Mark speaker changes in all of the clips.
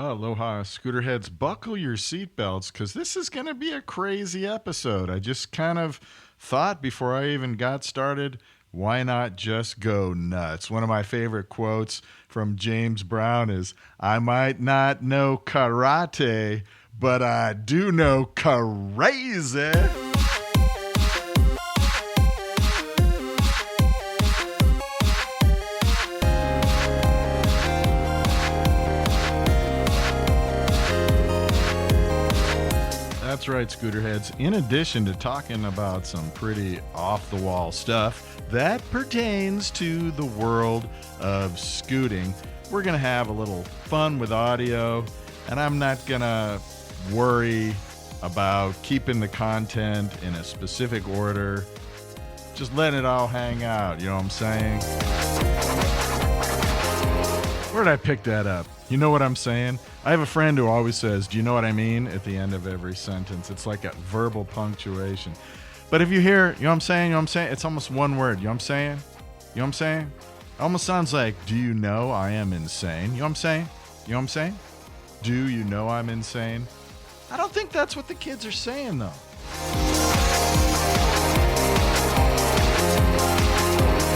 Speaker 1: Aloha, Scooterheads. Buckle your seatbelts because this is going to be a crazy episode. I just kind of thought before I even got started, why not just go nuts? One of my favorite quotes from James Brown is, I might not know karate, but I do know crazy. That's right, Scooterheads. In addition to talking about some pretty off-the-wall stuff that pertains to the world of scooting, we're going to have a little fun with audio, and I'm not going to worry about keeping the content in a specific order. Just letting it all hang out, you know what I'm saying? Where did I pick that up? You know what I'm saying? I have a friend who always says, do you know what I mean? At the end of every sentence. It's like a verbal punctuation. But if you hear, you know what I'm saying? You know what I'm saying? It's almost one word. You know what I'm saying? You know what I'm saying? It almost sounds like, do you know I am insane? You know what I'm saying? You know what I'm saying? Do you know I'm insane? I don't think that's what the kids are saying, though.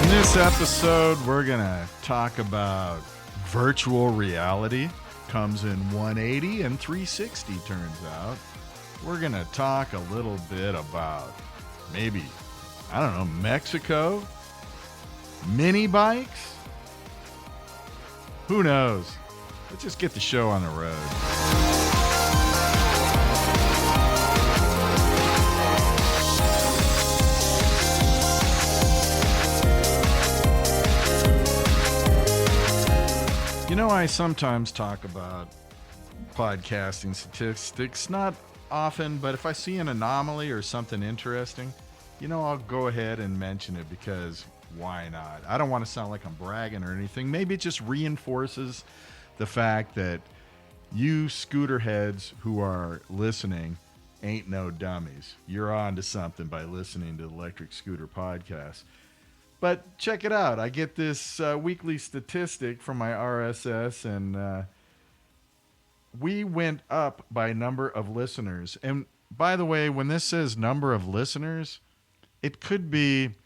Speaker 1: In this episode, we're going to talk about virtual reality. Comes in 180 and 360, turns out. We're going to talk a little bit about maybe, I don't know, Mexico? Mini bikes? Who knows? Let's just get the show on the road. You know, I sometimes talk about podcasting statistics, not often, but if I see an anomaly or something interesting, you know, I'll go ahead and mention it because why not? I don't want to sound like I'm bragging or anything. Maybe it just reinforces the fact that you scooter heads who are listening ain't no dummies. You're on to something by listening to the Electric Scooter Podcast. But check it out. I get this weekly statistic from my RSS, and we went up by number of listeners. And by the way, when this says number of listeners, it could be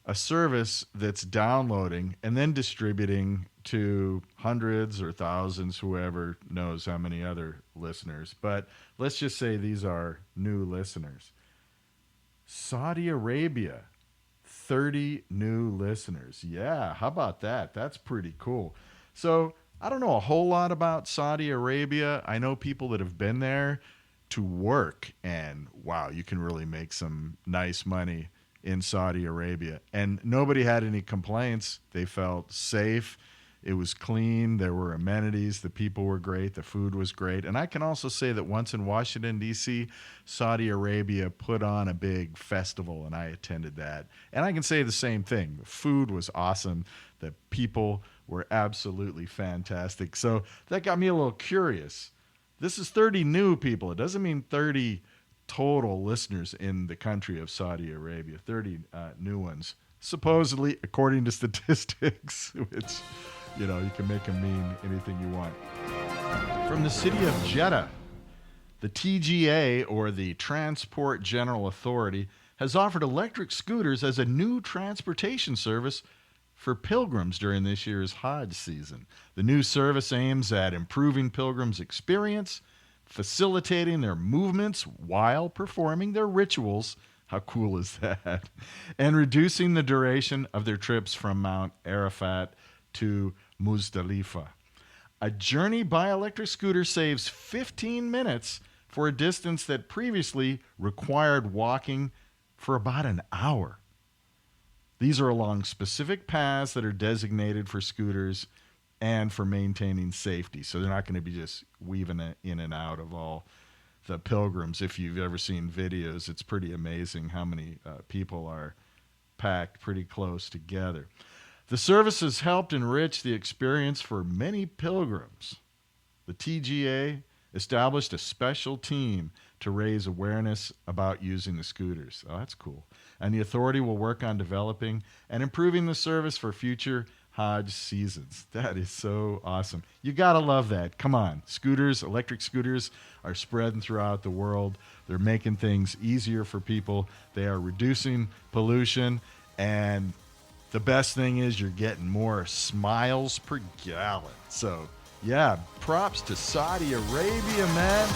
Speaker 1: a service that's downloading and then distributing to hundreds or thousands, whoever knows how many other listeners. But let's just say these are new listeners. Saudi Arabia. 30 new listeners. Yeah, how about that? That's pretty cool. So I don't know a whole lot about Saudi Arabia. I know people that have been there to work, and wow, you can really make some nice money in Saudi Arabia. And nobody had any complaints. They felt safe. It was clean. There were amenities. The people were great. The food was great. And I can also say that once in Washington, D.C., Saudi Arabia put on a big festival, and I attended that. And I can say the same thing. The food was awesome. The people were absolutely fantastic. So that got me a little curious. This is 30 new people. It doesn't mean 30 total listeners in the country of Saudi Arabia. 30 new ones. Supposedly, according to statistics, which... you know, you can make them mean anything you want. From the city of Jeddah, the TGA, or the Transport General Authority, has offered electric scooters as a new transportation service for pilgrims during this year's Hajj season. The new service aims at improving pilgrims' experience, facilitating their movements while performing their rituals. How cool is that? And reducing the duration of their trips from Mount Arafat to Muzdalifa. A journey by electric scooter saves 15 minutes for a distance that previously required walking for about an hour. These are along specific paths that are designated for scooters and for maintaining safety. So they're not going to be just weaving it in and out of all the pilgrims. If you've ever seen videos, it's pretty amazing how many people are packed pretty close together. The service has helped enrich the experience for many pilgrims. The TGA established a special team to raise awareness about using the scooters. Oh, that's cool. And the authority will work on developing and improving the service for future Hodge Seasons. That is so awesome. You got to love that. Come on. Scooters, electric scooters are spreading throughout the world. They're making things easier for people. They are reducing pollution. And the best thing is you're getting more smiles per gallon. So, yeah, props to Saudi Arabia, man.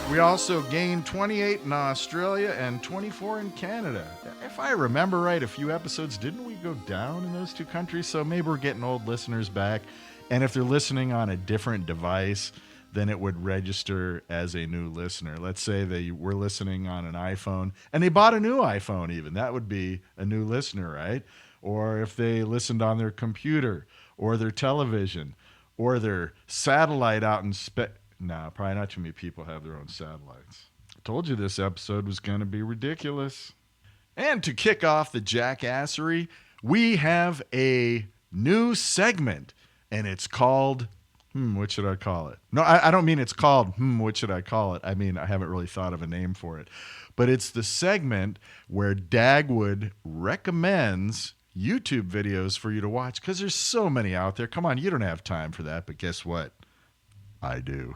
Speaker 1: We also gained 28 in Australia and 24 in Canada. If I remember right, a few episodes, didn't we go down in those two countries? So maybe we're getting old listeners back. And if they're listening on a different device, then it would register as a new listener. Let's say they were listening on an iPhone and they bought a new iPhone even. That would be a new listener, right? Or if they listened on their computer or their television or their satellite out in space. No, probably not too many people have their own satellites. I told you this episode was going to be ridiculous. And to kick off the jackassery, we have a new segment, and it's called, what should I call it? No, I don't mean it's called, what should I call it? I mean, I haven't really thought of a name for it. But it's the segment where Dagwood recommends YouTube videos for you to watch, because there's so many out there. Come on, you don't have time for that, but guess what? I do.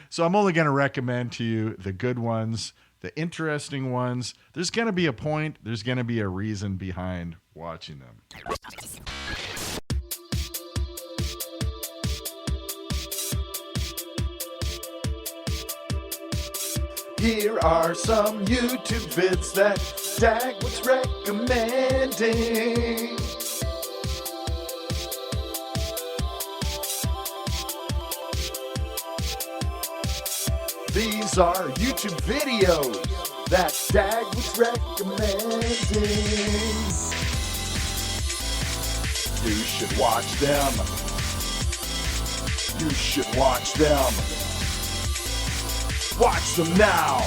Speaker 1: So I'm only going to recommend to you the good ones, the interesting ones. There's going to be a point. There's going to be a reason behind watching them. Here are some YouTube vids that Dagwood's recommending. These are YouTube videos that Dagwood's recommending. You should watch them. You should watch them. Watch them now.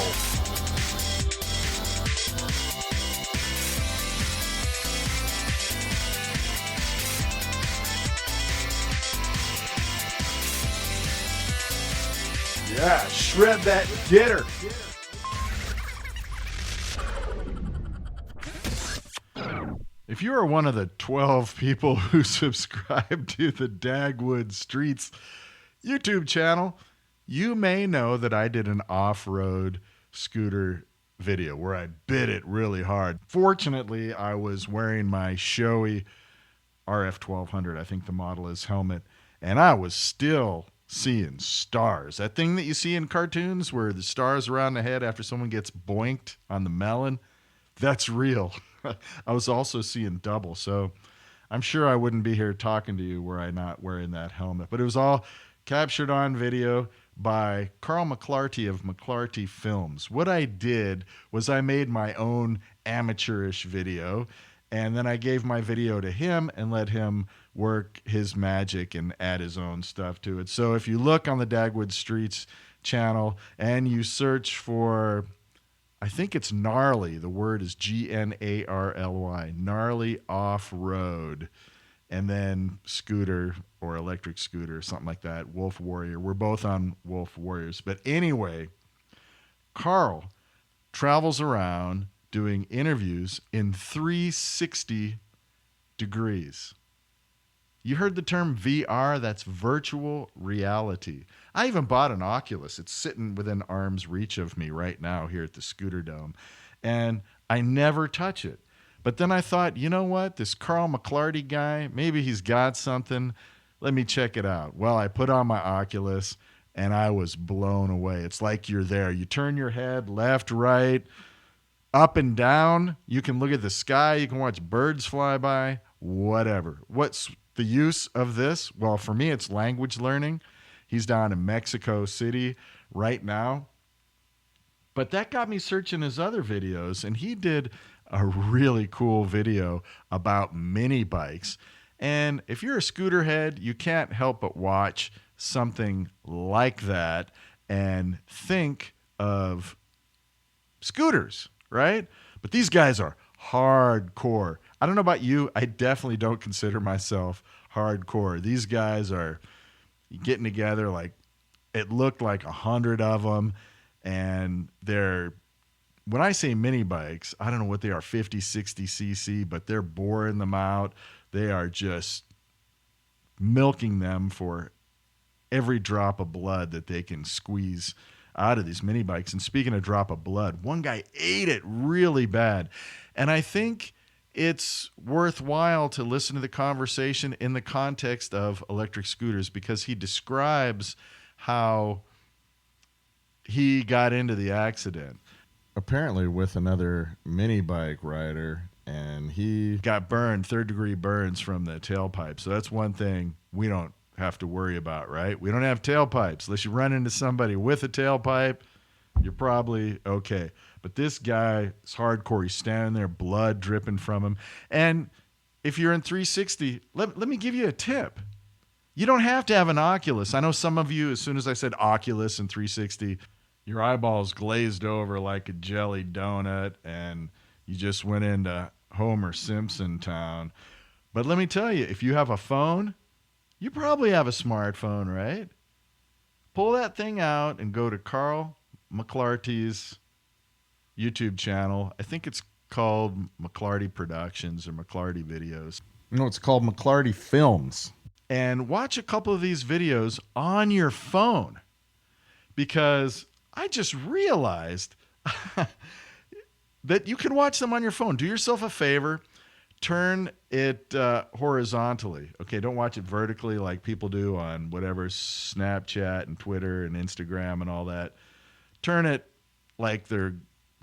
Speaker 1: Yeah, shred that gitter. If you are one of the 12 people who subscribe to the Dagwood Streets YouTube channel, you may know that I did an off-road scooter video where I bit it really hard. Fortunately, I was wearing my showy RF1200, I think the model is, helmet, and I was still seeing stars. That thing that you see in cartoons where the stars around the head after someone gets boinked on the melon, that's real. I was also seeing double. So I'm sure I wouldn't be here talking to you were I not wearing that helmet. But it was all captured on video by Carl McLarty of McLarty Films. What I did was I made my own amateurish video, and then I gave my video to him and let him work his magic and add his own stuff to it. So if you look on the Dagwood Streets channel and you search for, I think it's Gnarly, the word is Gnarly, Gnarly Off-Road, and then scooter or electric scooter, something like that, Wolf Warrior. We're both on Wolf Warriors. But anyway, Carl travels around doing interviews in 360 degrees. You heard the term VR? That's virtual reality. I even bought an Oculus. It's sitting within arm's reach of me right now here at the Scooter Dome. And I never touch it. But then I thought, you know what? This Carl McLarty guy, maybe he's got something. Let me check it out. Well, I put on my Oculus and I was blown away. It's like you're there. You turn your head left, right, up and down. You can look at the sky. You can watch birds fly by, whatever. What's the use of this? Well, for me, it's language learning. He's down in Mexico City right now. But that got me searching his other videos, and he did a really cool video about mini bikes. And if you're a scooter head, you can't help but watch something like that and think of scooters, right? But these guys are hardcore. I don't know about you. I definitely don't consider myself hardcore. These guys are getting together, like it looked like 100 of them, and they're when I say mini bikes, I don't know what they are, 50, 60 cc, but they're boring them out. They are just milking them for every drop of blood that they can squeeze out of these mini bikes. And speaking of drop of blood, one guy ate it really bad. And I think it's worthwhile to listen to the conversation in the context of electric scooters, because he describes how he got into the accident, apparently with another mini bike rider, and he got burned, third-degree burns from the tailpipe. So that's one thing we don't have to worry about, right? We don't have tailpipes. Unless you run into somebody with a tailpipe, you're probably okay. But this guy is hardcore. He's standing there, blood dripping from him. And if you're in 360, let me give you a tip. You don't have to have an Oculus. I know some of you, as soon as I said Oculus and 360, your eyeballs glazed over like a jelly donut, and you just went into Homer Simpson town. But let me tell you, if you have a phone, you probably have a smartphone, right? Pull that thing out and go to Carl McLarty's YouTube channel. I think it's called McLarty Productions or McLarty Videos. No, it's called McLarty Films. And watch a couple of these videos on your phone, because I just realized that you can watch them on your phone. Do yourself a favor. Turn it horizontally. Okay, don't watch it vertically like people do on whatever Snapchat and Twitter and Instagram and all that. Turn it like they're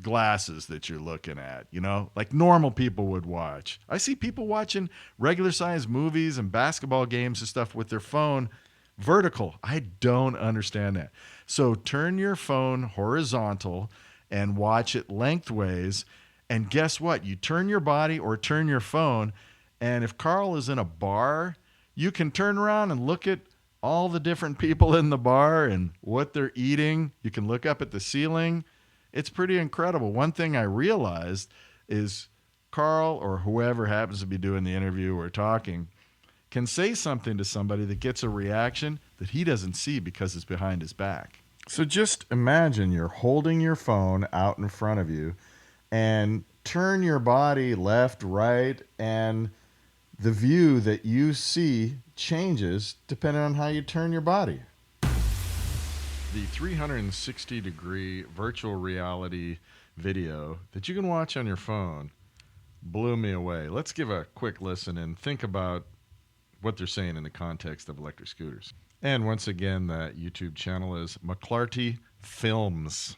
Speaker 1: glasses that you're looking at, you know, like normal people would watch. I see people watching regular size movies and basketball games and stuff with their phone vertical. I don't understand that. So turn your phone horizontal and watch it lengthways. And guess what? You turn your body or turn your phone, and if Carl is in a bar, you can turn around and look at all the different people in the bar and what they're eating. You can look up at the ceiling. It's pretty incredible. One thing I realized is Carl, or whoever happens to be doing the interview or talking, can say something to somebody that gets a reaction that he doesn't see because it's behind his back. So just imagine you're holding your phone out in front of you, and turn your body left, right, and the view that you see changes depending on how you turn your body. The 360-degree virtual reality video that you can watch on your phone blew me away. Let's give a quick listen and think about what they're saying in the context of electric scooters. And once again, that YouTube channel is McLarty Films,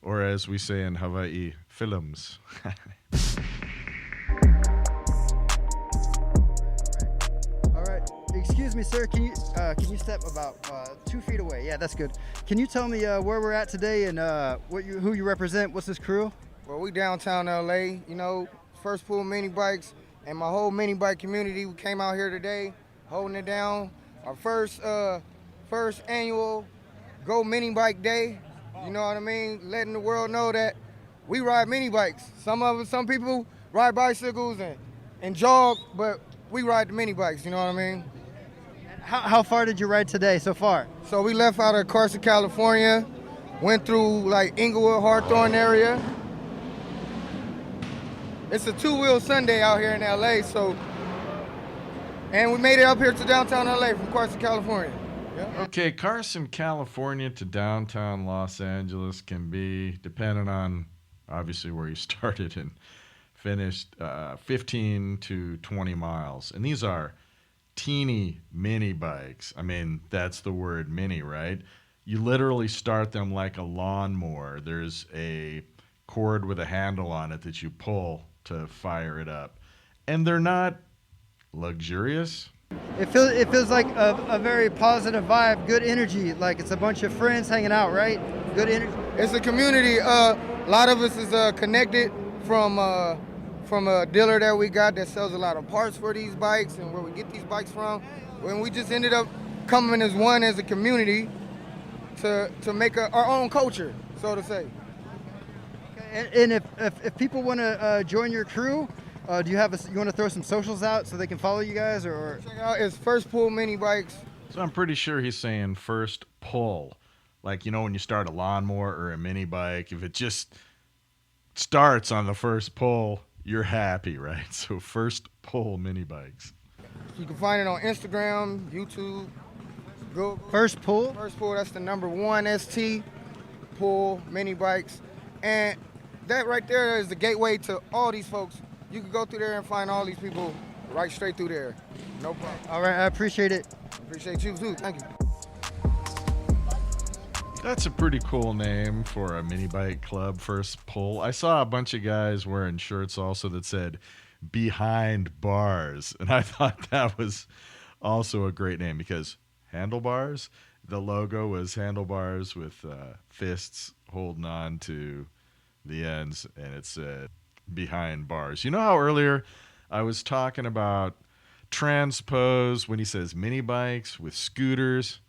Speaker 1: or as we say in Hawaii, films.
Speaker 2: All right. Excuse me, sir. Can you step about 2 feet away? Yeah, that's good. Can you tell me where we're at today and who you represent? What's this crew?
Speaker 3: Well, we downtown LA, you know, First Pool Mini Bikes, and my whole mini bike community. We came out here today, holding it down. Our first annual Go Mini Bike Day. You know what I mean? Letting the world know that we ride mini bikes. Some people ride bicycles and jog, but we ride the mini bikes. You know what I mean?
Speaker 2: How far did you ride today so far?
Speaker 3: So we left out of Carson, California, went through like Inglewood, Hawthorne area. It's a two-wheel Sunday out here in LA, and we made it up here to downtown LA from Carson, California. Yeah.
Speaker 1: Okay, Carson, California to downtown Los Angeles can be, depending on obviously where you started and finished, 15 to 20 miles. And these are teeny mini bikes. I mean, that's the word mini, right? You literally start them like a lawnmower. There's a cord with a handle on it that you pull to fire it up. And they're not luxurious.
Speaker 2: It feels like a very positive vibe, good energy. Like it's a bunch of friends hanging out, right? Good energy.
Speaker 3: It's a community. A lot of us is connected from a dealer that we got that sells a lot of parts for these bikes and where we get these bikes from. When we just ended up coming as one as a community to make our own culture, so to say.
Speaker 2: And if people want to join your crew, do you want to throw some socials out so they can follow you guys, or?
Speaker 3: Check out, it's First Pool Mini Bikes.
Speaker 1: So I'm pretty sure he's saying first pull. Like, you know, when you start a lawnmower or a mini bike, if it just starts on the first pull, you're happy, right? So first pull mini bikes.
Speaker 3: You can find it on Instagram, YouTube, Google.
Speaker 2: First pull?
Speaker 3: First pull, that's the number 1 ST pull mini bikes. And that right there is the gateway to all these folks. You can go through there and find all these people right straight through there. No problem.
Speaker 2: All right, I appreciate it.
Speaker 3: Appreciate you too. Thank you.
Speaker 1: That's a pretty cool name for a mini bike club, First Pull. I saw a bunch of guys wearing shirts also that said Behind Bars, and I thought that was also a great name because handlebars, the logo was handlebars with fists holding on to the ends, and it said Behind Bars. You know how earlier I was talking about transpose when he says mini bikes with scooters?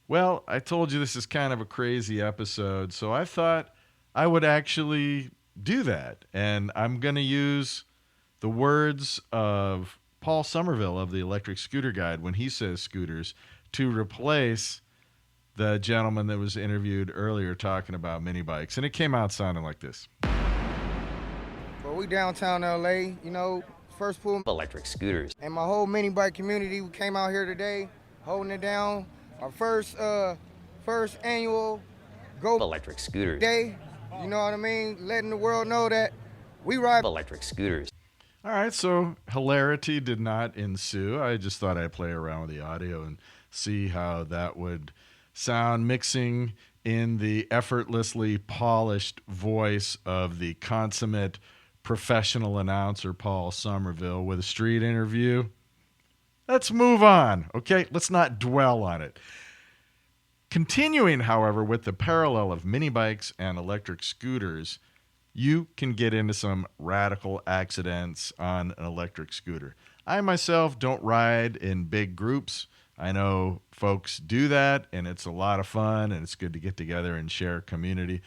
Speaker 1: Well, I told you this is kind of a crazy episode, so I thought I would actually do that. And I'm going to use the words of Paul Somerville of the Electric Scooter Guide when he says scooters to replace the gentleman that was interviewed earlier talking about mini bikes. And it came out sounding like this.
Speaker 3: Well, we downtown LA, First Pull
Speaker 4: electric scooters.
Speaker 3: and my whole mini bike community, we came out here today holding it down. Our first annual Go
Speaker 4: Electric scooters.
Speaker 3: Day, you know what I mean? Letting the world know that we ride
Speaker 4: Electric scooters.
Speaker 1: All right, so hilarity did not ensue. I just thought I'd play around with the audio and see how that would sound mixing in the effortlessly polished voice of the consummate professional announcer Paul Somerville with a street interview. Let's move on, okay? Let's not dwell on it. Continuing, however, with the parallel of mini bikes and electric scooters, you can get into some radical accidents on an electric scooter. I myself don't ride in big groups. I know folks do that, and it's a lot of fun, and it's good to get together and share community.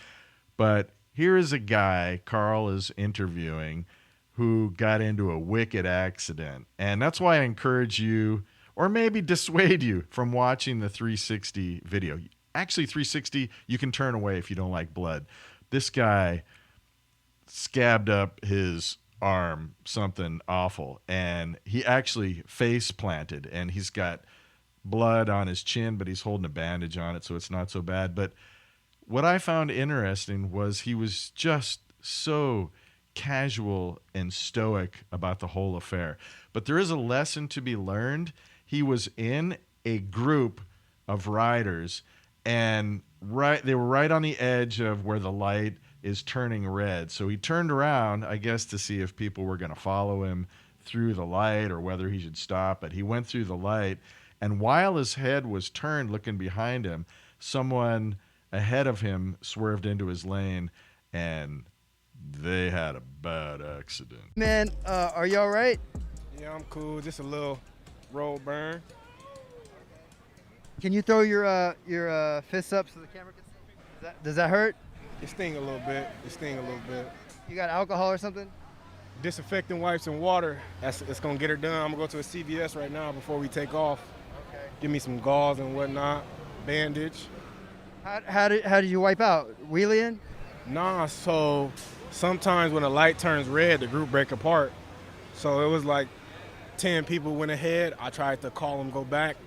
Speaker 1: But here is a guy Carl is interviewing who got into a wicked accident. And that's why I encourage you, or maybe dissuade you from watching the 360 video. Actually, 360, you can turn away if you don't like blood. This guy scabbed up his arm, something awful, and he actually face planted, and he's got blood on his chin, but he's holding a bandage on it, so it's not so bad. But what I found interesting was he was just so casual and stoic about the whole affair. But there is a lesson to be learned. He was in a group of riders, and they were right on the edge of where the light is turning red. So he turned around, I guess, to see if people were going to follow him through the light or whether he should stop. But he went through the light, and while his head was turned looking behind him, someone ahead of him swerved into his lane, and they had a bad accident.
Speaker 2: Man, are you all right?
Speaker 5: Yeah, I'm cool. Just a little road burn.
Speaker 2: Can you throw your fists up so the camera can see? Does that hurt?
Speaker 5: It sting a little bit.
Speaker 2: You got alcohol or something?
Speaker 5: Disinfectant wipes and water. It's gonna get her done. I'm gonna go to a CVS right now before we take off.
Speaker 2: Okay.
Speaker 5: Give me some gauze and whatnot. Bandage.
Speaker 2: How did you wipe out? Wheeling?
Speaker 5: Nah, so sometimes when the light turns red, the group break apart. So it was like 10 people went ahead. I tried to call them go back,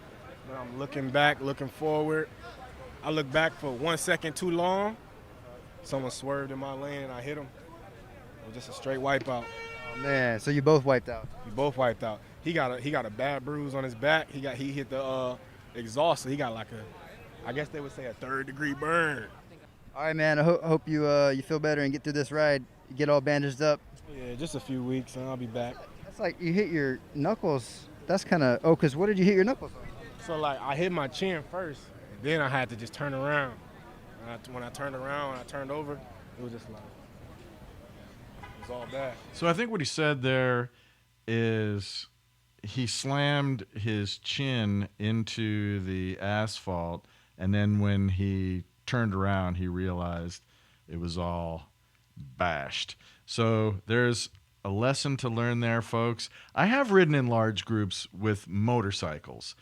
Speaker 5: but I'm looking back, looking forward. I looked back for 1 second too long. Someone swerved in my lane and I hit him. It was just a straight wipeout.
Speaker 2: Oh, man, so you both wiped out.
Speaker 5: We both wiped out. He got a bad bruise on his back. He hit the exhaust, so he got like I guess they would say a 3rd-degree burn.
Speaker 2: All right, man. I hope you feel better and get through this ride. You get all bandaged up.
Speaker 5: Yeah, just a few weeks and I'll be back.
Speaker 2: That's like you hit your knuckles. That's kind of because what did you hit your knuckles on?
Speaker 5: So like I hit my chin first, and then I had to just turn around. When I turned around, when I turned over, it was just like it was all bad.
Speaker 1: So I think what he said there is he slammed his chin into the asphalt, and then when he turned around, he realized it was all bashed. So there's a lesson to learn there, folks. I have ridden in large groups with motorcycles,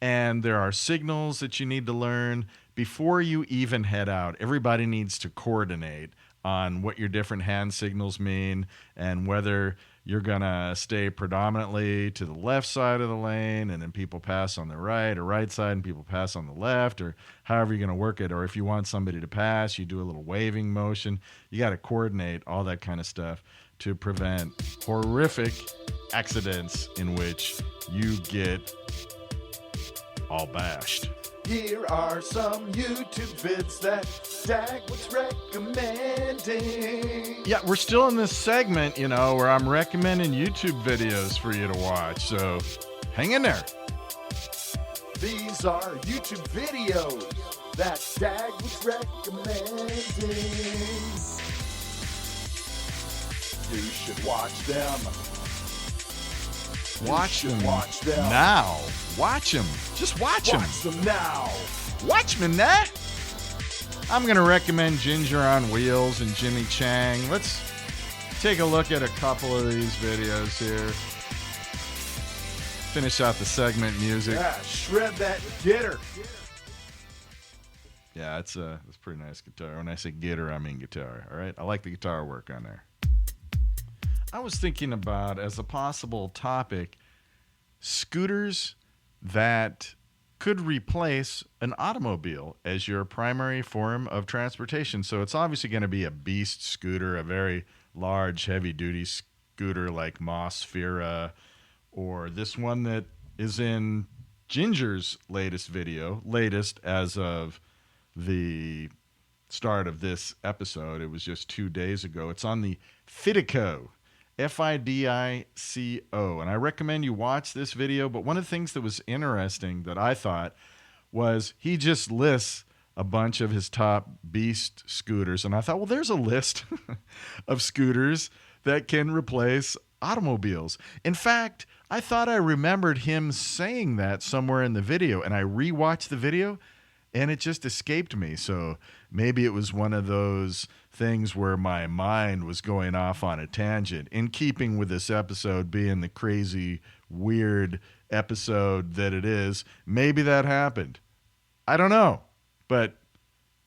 Speaker 1: and there are signals that you need to learn before you even head out. Everybody needs to coordinate on what your different hand signals mean and whether you're going to stay predominantly to the left side of the lane and then people pass on the right, or right side and people pass on the left, or however you're going to work it. Or if you want somebody to pass, you do a little waving motion. You got to coordinate all that kind of stuff to prevent horrific accidents in which you get all bashed. Here are some YouTube vids that Dagwood's recommending. Yeah, we're still in this segment, where I'm recommending YouTube videos for you to watch. So hang in there. These are YouTube videos that Dagwood's recommending. You should watch them. Watch them now. Watch them. Just watch them. Watch them now. Watch them now. I'm going to recommend Ginger on Wheels and Jimmy Chang. Let's take a look at a couple of these videos here. Finish out the segment music. Yeah, shred that gitter. Yeah, it's pretty nice guitar. When I say gitter, I mean guitar. All right, I like the guitar work on there. I was thinking about, as a possible topic, scooters that could replace an automobile as your primary form of transportation. So it's obviously going to be a beast scooter, a very large, heavy-duty scooter like Mossfera, or this one that is in Ginger's latest video, latest as of the start of this episode. It was just 2 days ago. It's on the Fidico. Fidico. And I recommend you watch this video. But one of the things that was interesting that I thought was he just lists a bunch of his top beast scooters. And I thought, well, there's a list of scooters that can replace automobiles. In fact, I thought I remembered him saying that somewhere in the video. And I rewatched the video and it just escaped me. So maybe it was one of those things where my mind was going off on a tangent, in keeping with this episode being the crazy, weird episode that it is. Maybe that happened. I don't know. But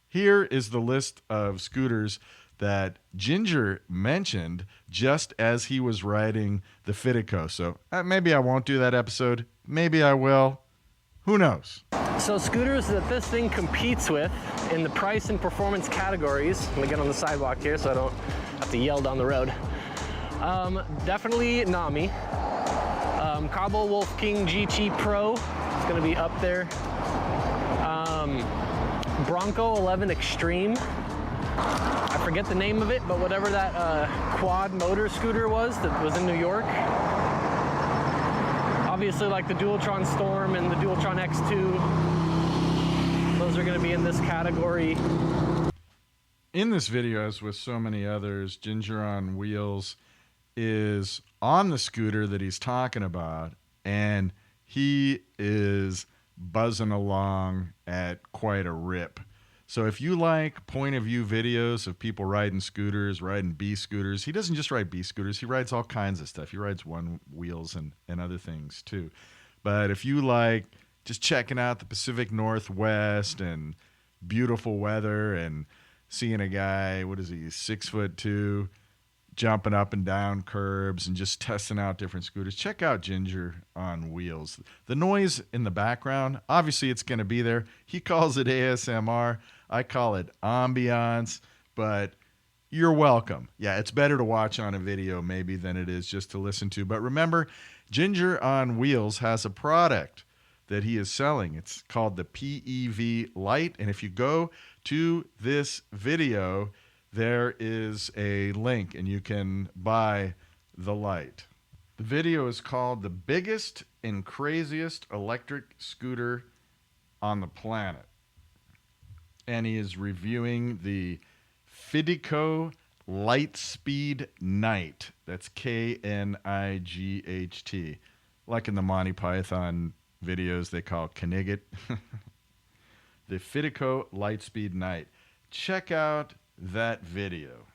Speaker 1: here is the list of scooters that Ginger mentioned just as he was riding the Fidico. So maybe I won't do that episode. Maybe I will. Who knows?
Speaker 6: So scooters that this thing competes with in the price and performance categories. I'm gonna get on the sidewalk here so I don't have to yell down the road. Definitely Nami. Cabo Wolf King GT Pro is gonna be up there. Bronco 11 Extreme. I forget the name of it, but whatever that quad motor scooter was that was in New York. Obviously, like the Dualtron Storm and the Dualtron X2, those are going to be in this category.
Speaker 1: In this video, as with so many others, Ginger on Wheels is on the scooter that he's talking about, and he is buzzing along at quite a rip. So if you like point of view videos of people riding scooters, riding B scooters, he doesn't just ride B scooters, he rides all kinds of stuff. He rides one wheels and other things too. But if you like just checking out the Pacific Northwest and beautiful weather and seeing a guy, 6'2", jumping up and down curbs and just testing out different scooters, check out Ginger on Wheels. The noise in the background, obviously it's going to be there. He calls it ASMR. I call it ambiance, but you're welcome. Yeah, it's better to watch on a video maybe than it is just to listen to. But remember, Ginger on Wheels has a product that he is selling. It's called the PEV Lite. And if you go to this video, there is a link and you can buy the light. The video is called The Biggest and Craziest Electric Scooter on the Planet. And he is reviewing the Fidico Lightspeed Night. That's Knight. Like in the Monty Python videos, they call Knigget. The Fidico Lightspeed Night. Check out that video.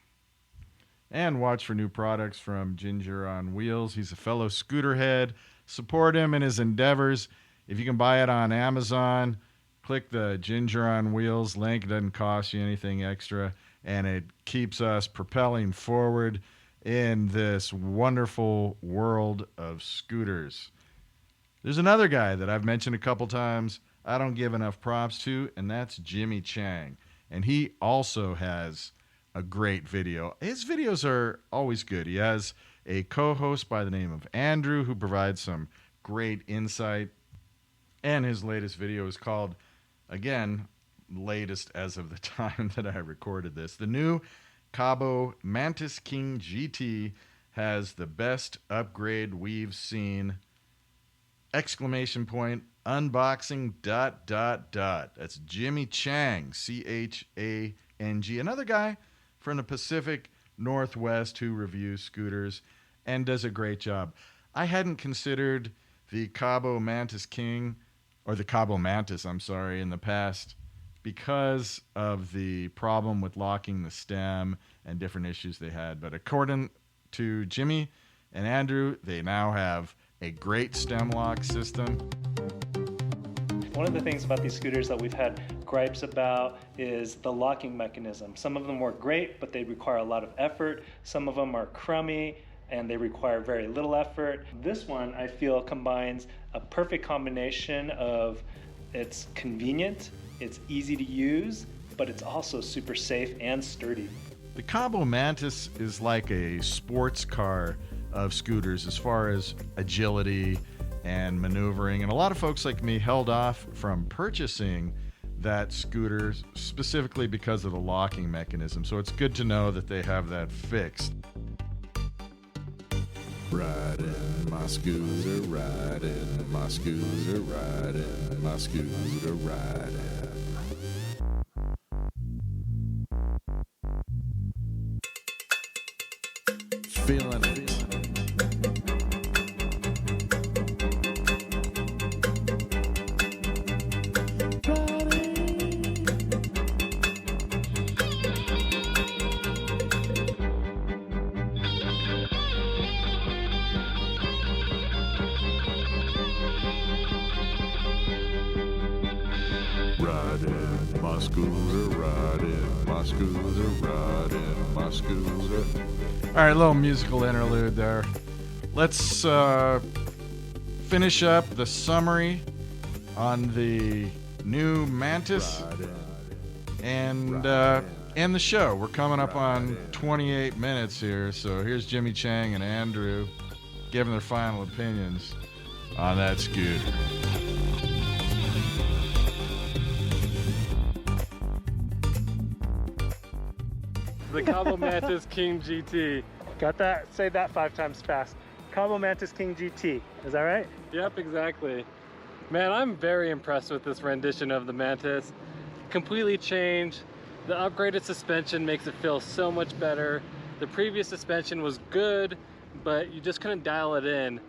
Speaker 1: And watch for new products from Ginger on Wheels. He's a fellow scooter head. Support him in his endeavors. If you can buy it on Amazon, click the Ginger on Wheels link. It doesn't cost you anything extra. and it keeps us propelling forward in this wonderful world of scooters. There's another guy that I've mentioned a couple times I don't give enough props to, and that's Jimmy Chang. And he also has a great video. His videos are always good. He has a co-host by the name of Andrew who provides some great insight. And his latest video is called, again, latest as of the time that I recorded this, the new Cabo Mantis King GT has the best upgrade we've seen! Exclamation point, unboxing, ... That's Jimmy Chang, Chang. Another guy from the Pacific Northwest who reviews scooters and does a great job. I hadn't considered the Cabo Mantis King, or the Cabo Mantis, I'm sorry, in the past because of the problem with locking the stem and different issues they had. But according to Jimmy and Andrew, they now have a great stem lock system.
Speaker 7: One of the things about these scooters that we've had gripes about is the locking mechanism. Some of them work great, but they require a lot of effort. Some of them are crummy and they require very little effort. This one, I feel, combines a perfect combination of it's convenient, it's easy to use, but it's also super safe and sturdy.
Speaker 1: The Cabo Mantis is like a sports car of scooters as far as agility and maneuvering, and a lot of folks like me held off from purchasing that scooter specifically because of the locking mechanism. So it's good to know that they have that fixed. Riding my scooter, riding my scooter, riding my scooter, riding. Feeling it. Riding my scooter, riding my scooter, riding my scooter. All right, little musical interlude there. Let's finish up the summary on the new Mantis and end the show. We're coming up on 28 minutes here, so here's Jimmy Chang and Andrew giving their final opinions on that scooter.
Speaker 7: The Cabo Mantis King GT. Got that? Say that 5 times fast. Cabo Mantis King GT. Is that right?
Speaker 8: Yep, exactly. Man, I'm very impressed with this rendition of the Mantis. Completely changed. The upgraded suspension makes it feel so much better. The previous suspension was good, but you just couldn't dial it in.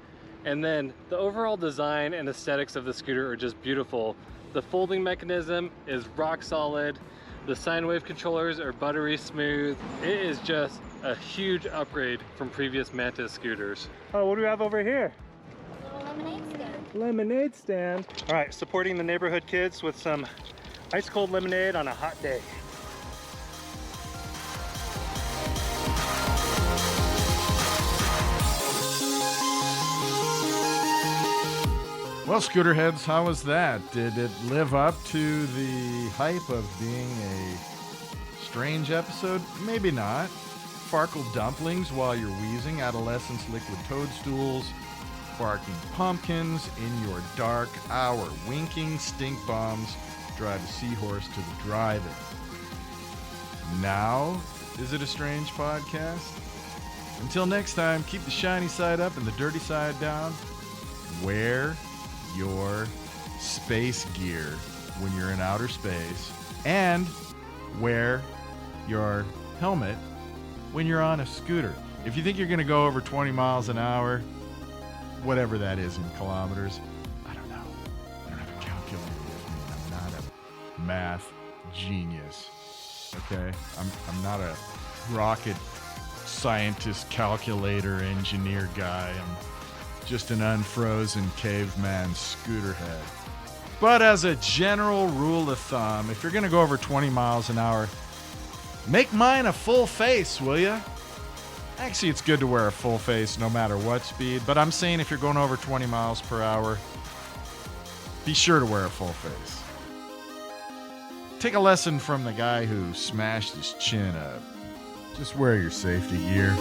Speaker 8: And then the overall design and aesthetics of the scooter are just beautiful. The folding mechanism is rock solid. The sine wave controllers are buttery smooth. It is just a huge upgrade from previous Mantis scooters.
Speaker 7: Oh, what do we have over here?
Speaker 9: Little lemonade stand.
Speaker 7: Lemonade stand. All right, supporting the neighborhood kids with some ice cold lemonade on a hot day.
Speaker 1: Well, scooter heads, how was that? Did it live up to the hype of being a strange episode? Maybe not. Farkle dumplings while you're wheezing, adolescence liquid toadstools, barking pumpkins in your dark hour, winking stink bombs drive a seahorse to the drive-in. Now, is it a strange podcast? Until next time, keep the shiny side up and the dirty side down. Wear your space gear when you're in outer space, and wear your helmet when you're on a scooter. If you think you're going to go over 20 miles an hour, whatever that is in kilometers, I don't know. I don't have a calculator with me. I'm not a math genius. Okay? I'm not a rocket scientist, calculator, engineer guy. I'm just an unfrozen caveman scooter head. But as a general rule of thumb, if you're going to go over 20 miles an hour, Make mine a full face, will ya? Actually, it's good to wear a full face no matter what speed, but I'm saying if you're going over 20 miles per hour, be sure to wear a full face. Take a lesson from the guy who smashed his chin up. Just wear your safety gear.